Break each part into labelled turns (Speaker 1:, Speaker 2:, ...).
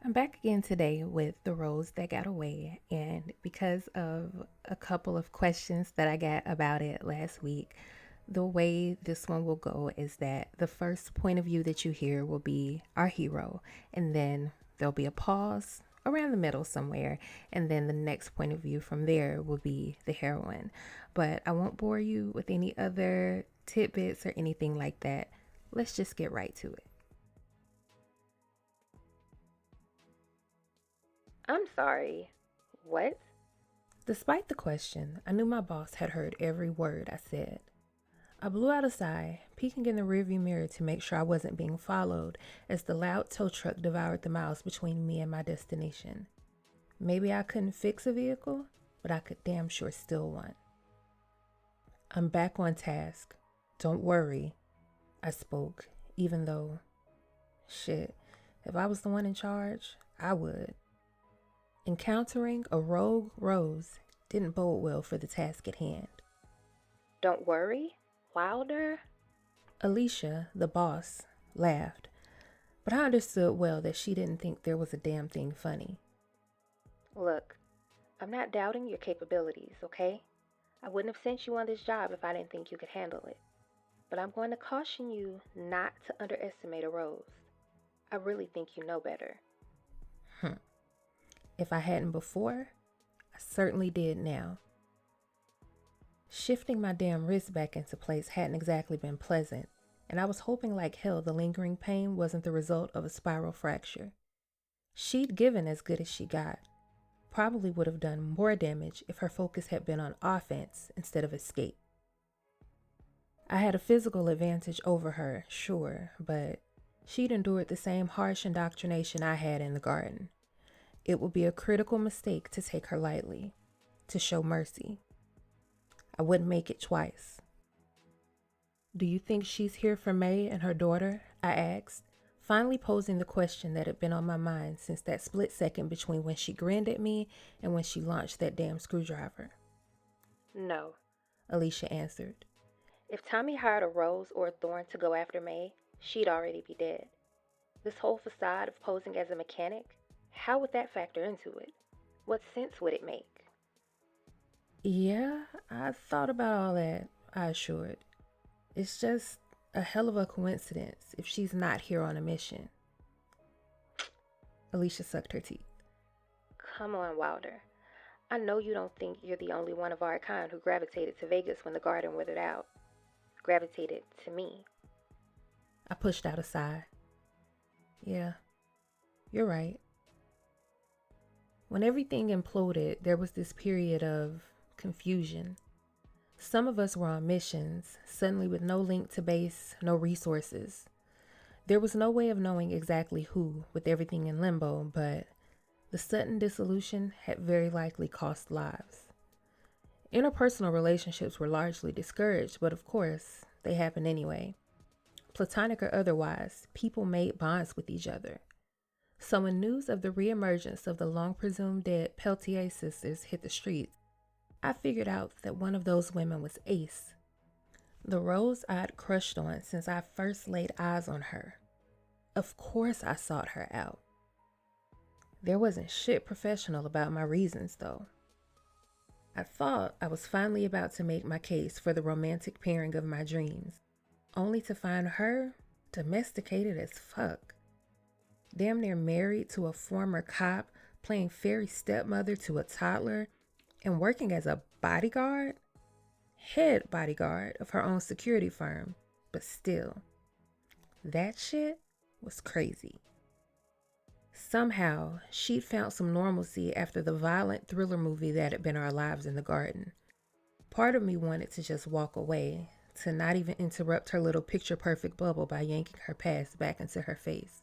Speaker 1: I'm back again today with the rose that got away, and because of a couple of questions that I got about it last week, the way this one will go is that the first point of view that you hear will be our hero, and then there'll be a pause around the middle somewhere, and then the next point of view from there will be the heroine. But I won't bore you with any other tidbits or anything like that. Let's just get right to it.
Speaker 2: I'm sorry. What?
Speaker 1: Despite the question, I knew my boss had heard every word I said. I blew out a sigh, peeking in the rearview mirror to make sure I wasn't being followed as the loud tow truck devoured the miles between me and my destination. Maybe I couldn't fix a vehicle, but I could damn sure steal one. I'm back on task. Don't worry, I spoke, even though, shit, if I was the one in charge, I would. Encountering a rogue rose didn't bode well for the task at hand.
Speaker 2: Don't worry? Wilder?
Speaker 1: Alicia, the boss, laughed, but I understood well that she didn't think there was a damn thing funny.
Speaker 2: Look, I'm not doubting your capabilities, okay? I wouldn't have sent you on this job if I didn't think you could handle it. But I'm going to caution you not to underestimate a rose. I really think you know better.
Speaker 1: If I hadn't before, I certainly did now. Shifting my damn wrist back into place hadn't exactly been pleasant, and I was hoping like hell the lingering pain wasn't the result of a spiral fracture. She'd given as good as she got. Probably would have done more damage if her focus had been on offense instead of escape. I had a physical advantage over her, sure, but she'd endured the same harsh indoctrination I had in the garden. It would be a critical mistake to take her lightly, to show mercy. I wouldn't make it twice. Do you think she's here for May and her daughter? I asked, finally posing the question that had been on my mind since that split second between when she grinned at me and when she launched that damn screwdriver.
Speaker 2: No.
Speaker 1: Alicia answered.
Speaker 2: If Tommy hired a rose or a thorn to go after May, she'd already be dead. This whole facade of posing as a mechanic, how would that factor into it? What sense would it make?
Speaker 1: Yeah, I thought about all that, I assured. It's just a hell of a coincidence if she's not here on a mission. Alicia sucked her teeth.
Speaker 2: Come on, Wilder. I know you don't think you're the only one of our kind who gravitated to Vegas when the garden withered out. Gravitated to me.
Speaker 1: I pushed out a sigh. Yeah, you're right. When everything imploded, there was this period of confusion. Some of us were on missions, suddenly with no link to base, no resources. There was no way of knowing exactly who, with everything in limbo, but the sudden dissolution had very likely cost lives. Interpersonal relationships were largely discouraged, but of course, they happened anyway. Platonic or otherwise, people made bonds with each other. So when news of the reemergence of the long-presumed dead Peltier sisters hit the streets, I figured out that one of those women was Ace, the rose I'd crushed on since I first laid eyes on her. Of course I sought her out. There wasn't shit professional about my reasons, though. I thought I was finally about to make my case for the romantic pairing of my dreams, only to find her domesticated as fuck. Damn near married to a former cop, playing fairy stepmother to a toddler, and working as a bodyguard? Head bodyguard of her own security firm, but still. That shit was crazy. Somehow, she'd found some normalcy after the violent thriller movie that had been our lives in the garden. Part of me wanted to just walk away, to not even interrupt her little picture-perfect bubble by yanking her past back into her face.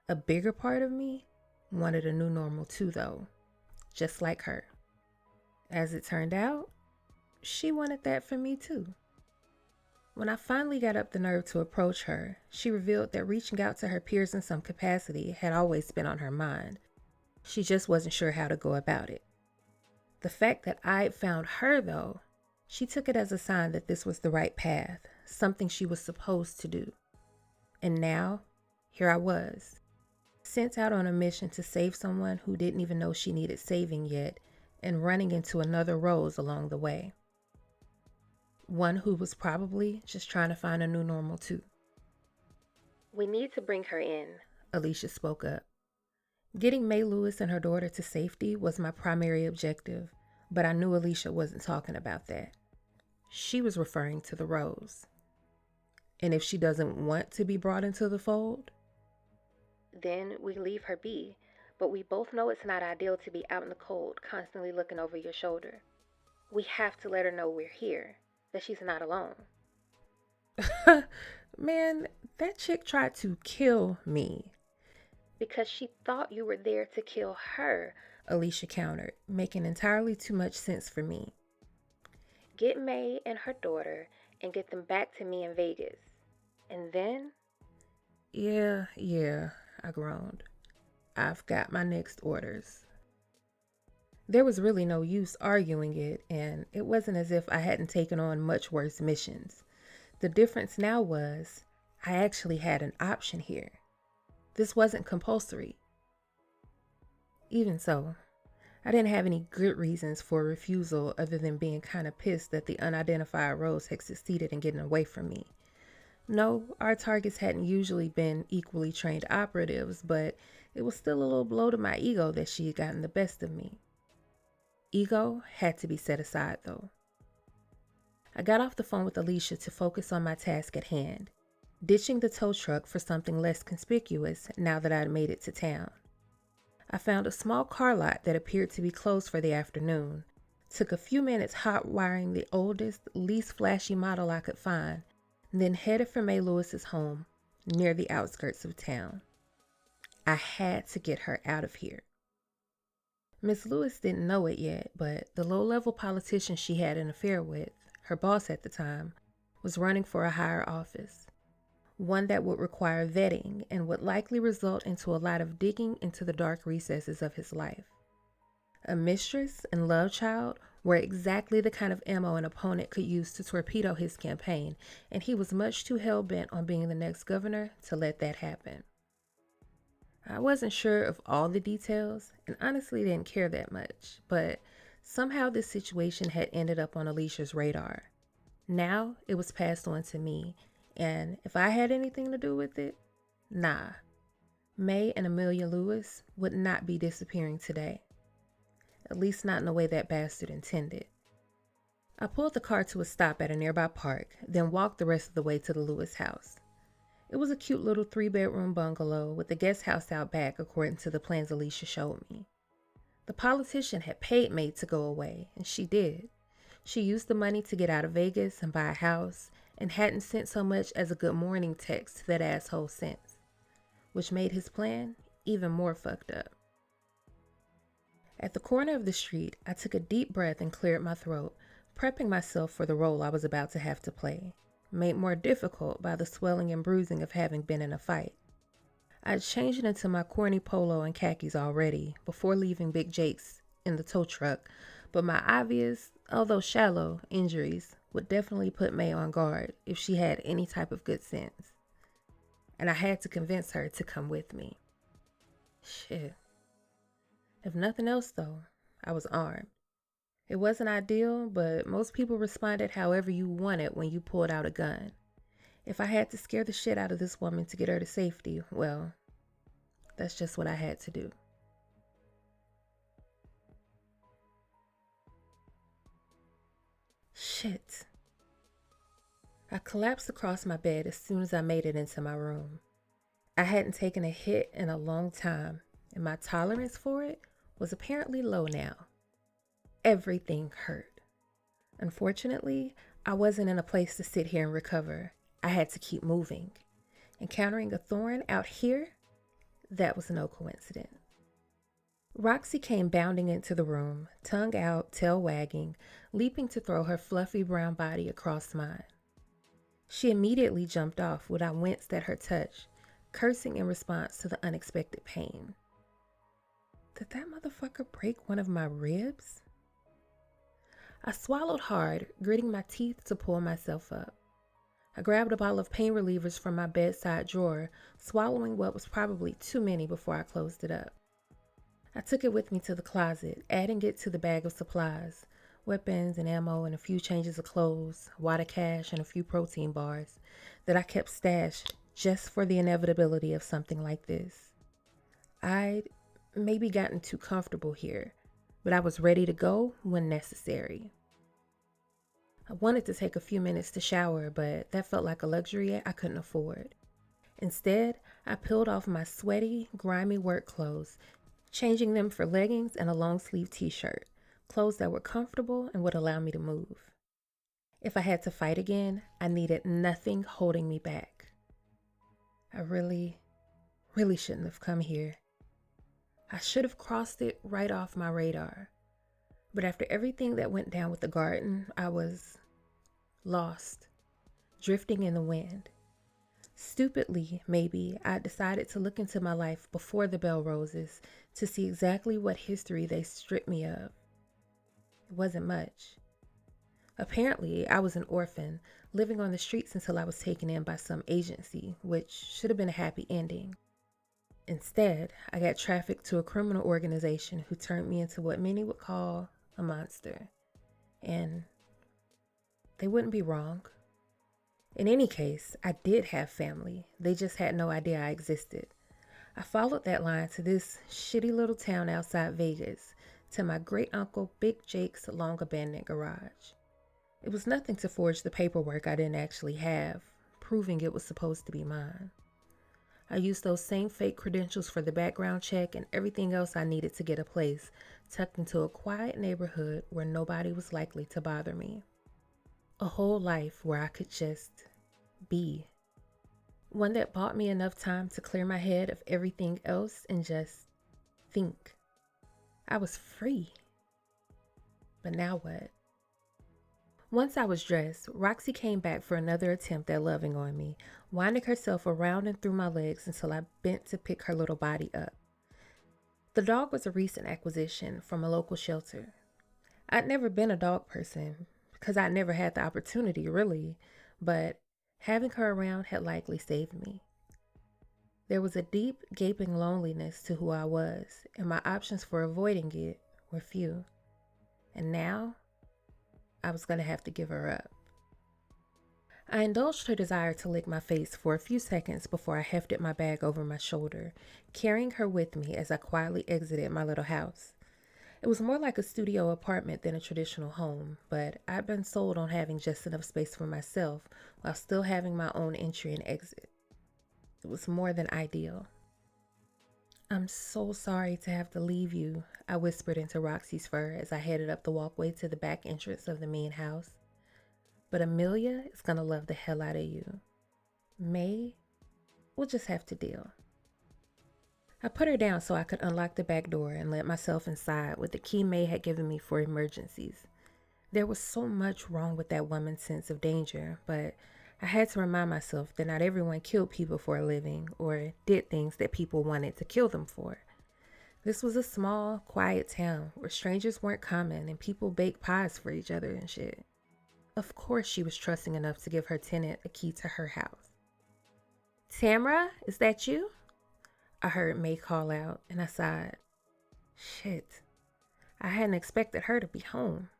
Speaker 1: A bigger part of me wanted a new normal too, though, just like her. As it turned out, she wanted that for me too. When I finally got up the nerve to approach her, she revealed that reaching out to her peers in some capacity had always been on her mind. She just wasn't sure how to go about it. The fact that I'd found her, though, she took it as a sign that this was the right path, something she was supposed to do. And now, here I was, sent out on a mission to save someone who didn't even know she needed saving yet, and running into another Rose along the way. One who was probably just trying to find a new normal too.
Speaker 2: We need to bring her in,
Speaker 1: Alicia spoke up. Getting May Lewis and her daughter to safety was my primary objective, but I knew Alicia wasn't talking about that. She was referring to the Rose. And if she doesn't want to be brought into the fold?
Speaker 2: Then we leave her be, but we both know it's not ideal to be out in the cold, constantly looking over your shoulder. We have to let her know we're here, that she's not alone.
Speaker 1: Man, that chick tried to kill me.
Speaker 2: Because she thought you were there to kill her,
Speaker 1: Alicia countered, making entirely too much sense for me.
Speaker 2: Get May and her daughter and get them back to me in Vegas. And then?
Speaker 1: Yeah, I groaned. I've got my next orders. There was really no use arguing it, and it wasn't as if I hadn't taken on much worse missions. The difference now was I actually had an option here. This wasn't compulsory. Even so, I didn't have any good reasons for refusal other than being kind of pissed that the unidentified Rose had succeeded in getting away from me. No, our targets hadn't usually been equally trained operatives, but it was still a little blow to my ego that she had gotten the best of me. Ego had to be set aside, though. I got off the phone with Alicia to focus on my task at hand, ditching the tow truck for something less conspicuous now that I'd made it to town. I found a small car lot that appeared to be closed for the afternoon, took a few minutes hot wiring the oldest, least flashy model I could find, and then headed for May Lewis's home, near the outskirts of town. I had to get her out of here. Miss Lewis didn't know it yet, but the low-level politician she had an affair with, her boss at the time, was running for a higher office, one that would require vetting and would likely result into a lot of digging into the dark recesses of his life. A mistress and love child were exactly the kind of ammo an opponent could use to torpedo his campaign, and he was much too hell-bent on being the next governor to let that happen. I wasn't sure of all the details and honestly didn't care that much, but somehow this situation had ended up on Alicia's radar. Now it was passed on to me, and if I had anything to do with it, nah. May and Amelia Lewis would not be disappearing today. At least not in the way that bastard intended. I pulled the car to a stop at a nearby park, then walked the rest of the way to the Lewis house. It was a cute little 3-bedroom bungalow with a guest house out back according to the plans Alicia showed me. The politician had paid May to go away, and she did. She used the money to get out of Vegas and buy a house, and hadn't sent so much as a good morning text to that asshole since, which made his plan even more fucked up. At the corner of the street, I took a deep breath and cleared my throat, prepping myself for the role I was about to have to play, made more difficult by the swelling and bruising of having been in a fight. I'd changed it into my corny polo and khakis already, before leaving Big Jake's in the tow truck, but my obvious, although shallow, injuries would definitely put May on guard if she had any type of good sense. And I had to convince her to come with me. Shit. If nothing else, though, I was armed. It wasn't ideal, but most people responded however you wanted when you pulled out a gun. If I had to scare the shit out of this woman to get her to safety, well, that's just what I had to do. Shit. I collapsed across my bed as soon as I made it into my room. I hadn't taken a hit in a long time, and my tolerance for it was apparently low now. Everything hurt. Unfortunately, I wasn't in a place to sit here and recover. I had to keep moving. Encountering a thorn out here, that was no coincidence. Roxy came bounding into the room, tongue out, tail wagging, leaping to throw her fluffy brown body across mine. She immediately jumped off when I winced at her touch, cursing in response to the unexpected pain. Did that motherfucker break one of my ribs? I swallowed hard, gritting my teeth to pull myself up. I grabbed a bottle of pain relievers from my bedside drawer, swallowing what was probably too many before I closed it up. I took it with me to the closet, adding it to the bag of supplies, weapons and ammo and a few changes of clothes, water cache and a few protein bars that I kept stashed just for the inevitability of something like this. I'd maybe gotten too comfortable here, but I was ready to go when necessary. I wanted to take a few minutes to shower, but that felt like a luxury I couldn't afford. Instead, I peeled off my sweaty, grimy work clothes, changing them for leggings and a long-sleeve t-shirt, clothes that were comfortable and would allow me to move. If I had to fight again, I needed nothing holding me back. I really shouldn't have come here. I should have crossed it right off my radar. But after everything that went down with the garden, I was lost, drifting in the wind. Stupidly, maybe, I decided to look into my life before the bell roses to see exactly what history they stripped me of. It wasn't much. Apparently, I was an orphan, living on the streets until I was taken in by some agency, which should have been a happy ending. Instead, I got trafficked to a criminal organization who turned me into what many would call a monster. And they wouldn't be wrong. In any case, I did have family. They just had no idea I existed. I followed that line to this shitty little town outside Vegas, to my great uncle Big Jake's long abandoned garage. It was nothing to forge the paperwork I didn't actually have, proving it was supposed to be mine. I used those same fake credentials for the background check and everything else I needed to get a place, tucked into a quiet neighborhood where nobody was likely to bother me. A whole life where I could just be. One that bought me enough time to clear my head of everything else and just think. I was free. But now what? Once I was dressed, Roxy came back for another attempt at loving on me, winding herself around and through my legs until I bent to pick her little body up. The dog was a recent acquisition from a local shelter. I'd never been a dog person, because I'd never had the opportunity, really, but having her around had likely saved me. There was a deep, gaping loneliness to who I was, and my options for avoiding it were few. And now, I was going to have to give her up. I indulged her desire to lick my face for a few seconds before I hefted my bag over my shoulder, carrying her with me as I quietly exited my little house. It was more like a studio apartment than a traditional home, but I'd been sold on having just enough space for myself while still having my own entry and exit. It was more than ideal. "I'm so sorry to have to leave you," I whispered into Roxy's fur as I headed up the walkway to the back entrance of the main house. "But Amelia is gonna love the hell out of you. May, we'll just have to deal." I put her down so I could unlock the back door and let myself inside with the key May had given me for emergencies. There was so much wrong with that woman's sense of danger, but I had to remind myself that not everyone killed people for a living or did things that people wanted to kill them for. This was a small, quiet town where strangers weren't common and people baked pies for each other and shit. Of course she was trusting enough to give her tenant a key to her house. "Tamara, is that you?" I heard May call out, and I sighed. Shit, I hadn't expected her to be home.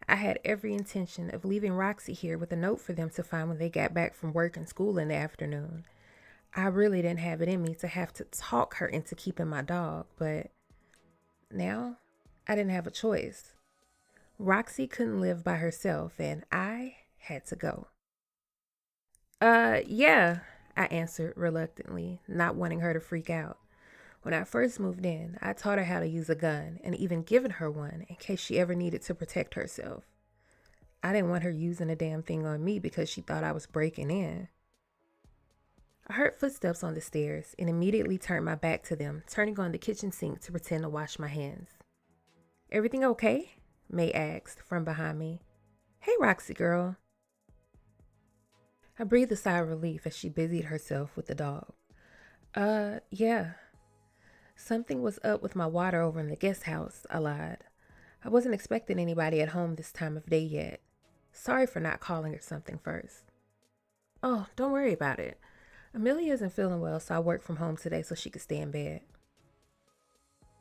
Speaker 1: I had every intention of leaving Roxy here with a note for them to find when they got back from work and school in the afternoon. I really didn't have it in me to have to talk her into keeping my dog, but now I didn't have a choice. Roxy couldn't live by herself, and I had to go. Yeah, I answered reluctantly, not wanting her to freak out. When I first moved in, I taught her how to use a gun and even given her one in case she ever needed to protect herself. I didn't want her using a damn thing on me because she thought I was breaking in. I heard footsteps on the stairs and immediately turned my back to them, turning on the kitchen sink to pretend to wash my hands. "Everything okay?" May asked from behind me. "Hey, Roxy girl." I breathed a sigh of relief as she busied herself with the dog. Yeah. Something was up with my water over in the guest house," I lied. "I wasn't expecting anybody at home this time of day yet. Sorry for not calling or something first." Oh, don't worry about it. Amelia isn't feeling well, so I worked from home today so she could stay in bed.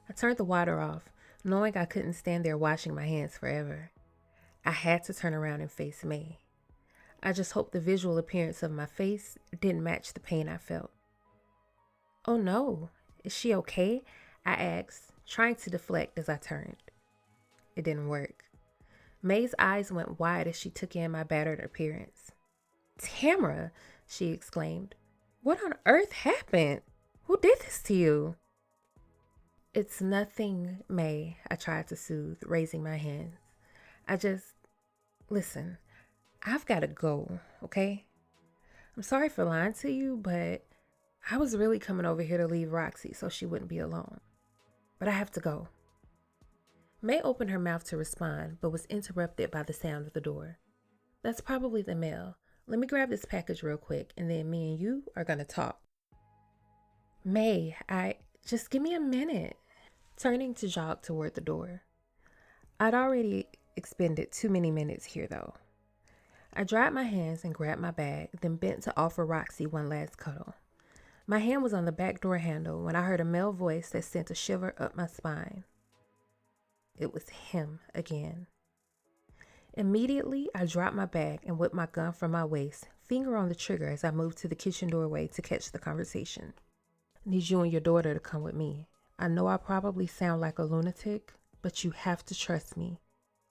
Speaker 1: I turned the water off, knowing I couldn't stand there washing my hands forever. I had to turn around and face May. I just hoped the visual appearance of my face didn't match the pain I felt. Oh no, is she okay? I asked, trying to deflect as I turned. It didn't work. May's eyes went wide as she took in my battered appearance. Tamara, she exclaimed. What on earth happened? Who did this to you? It's nothing, May, I tried to soothe, raising my hands. Listen, I've got to go, okay? I'm sorry for lying to you, but I was really coming over here to leave Roxy so she wouldn't be alone. But I have to go. May opened her mouth to respond, but was interrupted by the sound of the door. That's probably the mail. Let me grab this package real quick, and then me and you are going to talk. May, just give me a minute. Turning to jog toward the door. I'd already expended too many minutes here, though. I dried my hands and grabbed my bag, then bent to offer Roxy one last cuddle. My hand was on the back door handle when I heard a male voice that sent a shiver up my spine. It was him again. Immediately, I dropped my bag and whipped my gun from my waist, finger on the trigger as I moved to the kitchen doorway to catch the conversation. Need you and your daughter to come with me. I know I probably sound like a lunatic, but you have to trust me.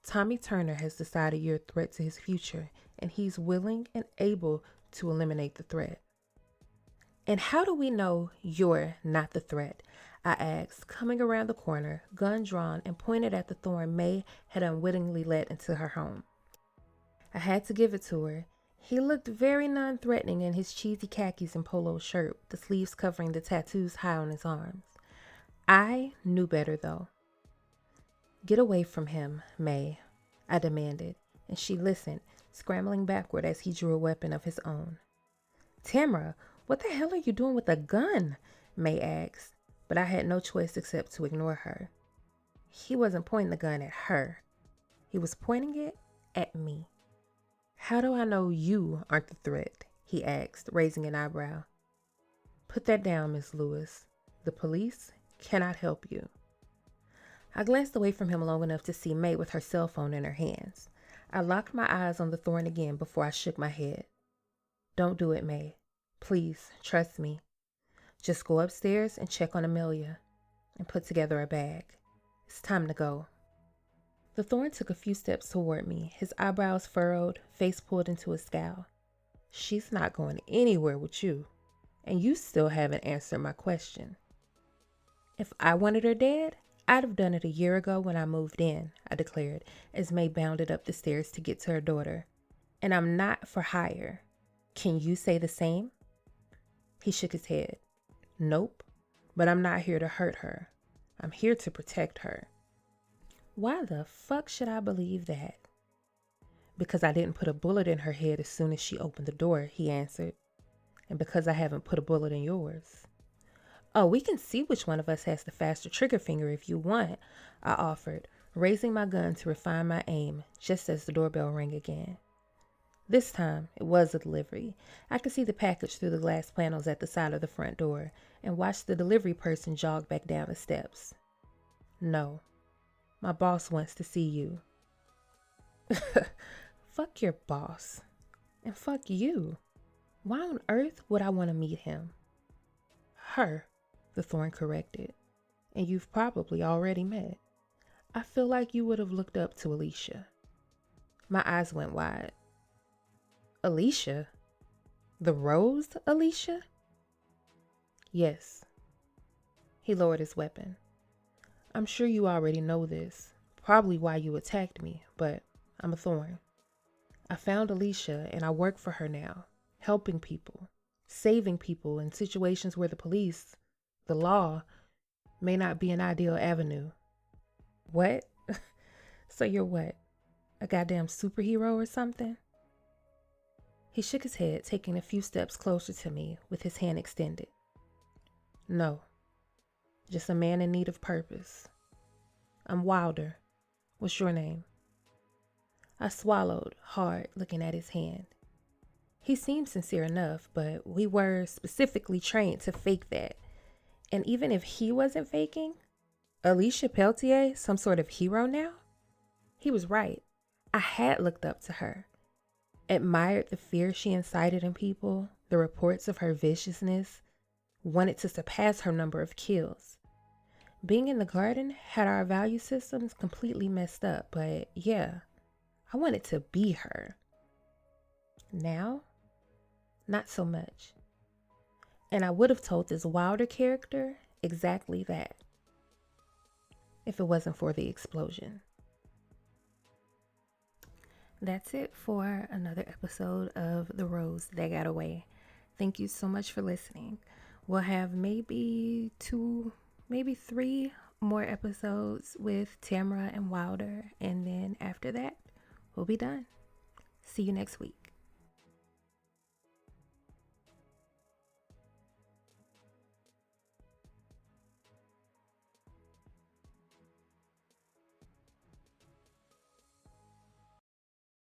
Speaker 1: Tommy Turner has decided you're a threat to his future, and he's willing and able to eliminate the threat. And how do we know you're not the threat? I asked, coming around the corner, gun drawn and pointed at the thorn May had unwittingly let into her home. I had to give it to her. He looked very non-threatening in his cheesy khakis and polo shirt, the sleeves covering the tattoos high on his arms. I knew better, though. Get away from him, May, I demanded, and she listened, scrambling backward as he drew a weapon of his own. Tamara, what the hell are you doing with a gun? May asked, but I had no choice except to ignore her. He wasn't pointing the gun at her. He was pointing it at me. How do I know you aren't the threat? He asked, raising an eyebrow. Put that down, Miss Lewis. The police cannot help you. I glanced away from him long enough to see May with her cell phone in her hands. I locked my eyes on the thorn again before I shook my head. Don't do it, May. Please, trust me. Just go upstairs and check on Amelia and put together a bag. It's time to go. The thorn took a few steps toward me, his eyebrows furrowed, face pulled into a scowl. She's not going anywhere with you, and you still haven't answered my question. If I wanted her dead, I'd have done it a year ago when I moved in, I declared, as May bounded up the stairs to get to her daughter. And I'm not for hire. Can you say the same? He shook his head. Nope, but I'm not here to hurt her. I'm here to protect her. Why the fuck should I believe that? Because I didn't put a bullet in her head as soon as she opened the door, he answered. And because I haven't put a bullet in yours. Oh, we can see which one of us has the faster trigger finger if you want, I offered, raising my gun to refine my aim just as the doorbell rang again. This time, it was a delivery. I could see the package through the glass panels at the side of the front door and watched the delivery person jog back down the steps. No, my boss wants to see you. Fuck your boss. And fuck you. Why on earth would I want to meet him? Her, the thorn corrected. And you've probably already met. I feel like you would have looked up to Alicia. My eyes went wide. Alicia? The Rose Alicia? Yes. He lowered his weapon. I'm sure you already know this, probably why you attacked me, but I'm a thorn. I found Alicia and I work for her now, helping people, saving people in situations where the police, the law, may not be an ideal avenue. What? So you're what? A goddamn superhero or something? He shook his head, taking a few steps closer to me with his hand extended. No, just a man in need of purpose. I'm Wilder. What's your name? I swallowed hard, looking at his hand. He seemed sincere enough, but we were specifically trained to fake that. And even if he wasn't faking, Alicia Peltier, some sort of hero now? He was right. I had looked up to her, admired the fear she incited in people, the reports of her viciousness, wanted to surpass her number of kills. Being in the garden had our value systems completely messed up, but yeah, I wanted to be her. Now, not so much. And I would have told this Wilder character exactly that if it wasn't for the explosion. That's it for another episode of The Rose That Got Away. Thank you so much for listening. We'll have maybe 2, maybe 3 more episodes with Tamara and Wilder, and then after that, we'll be done. See you next week.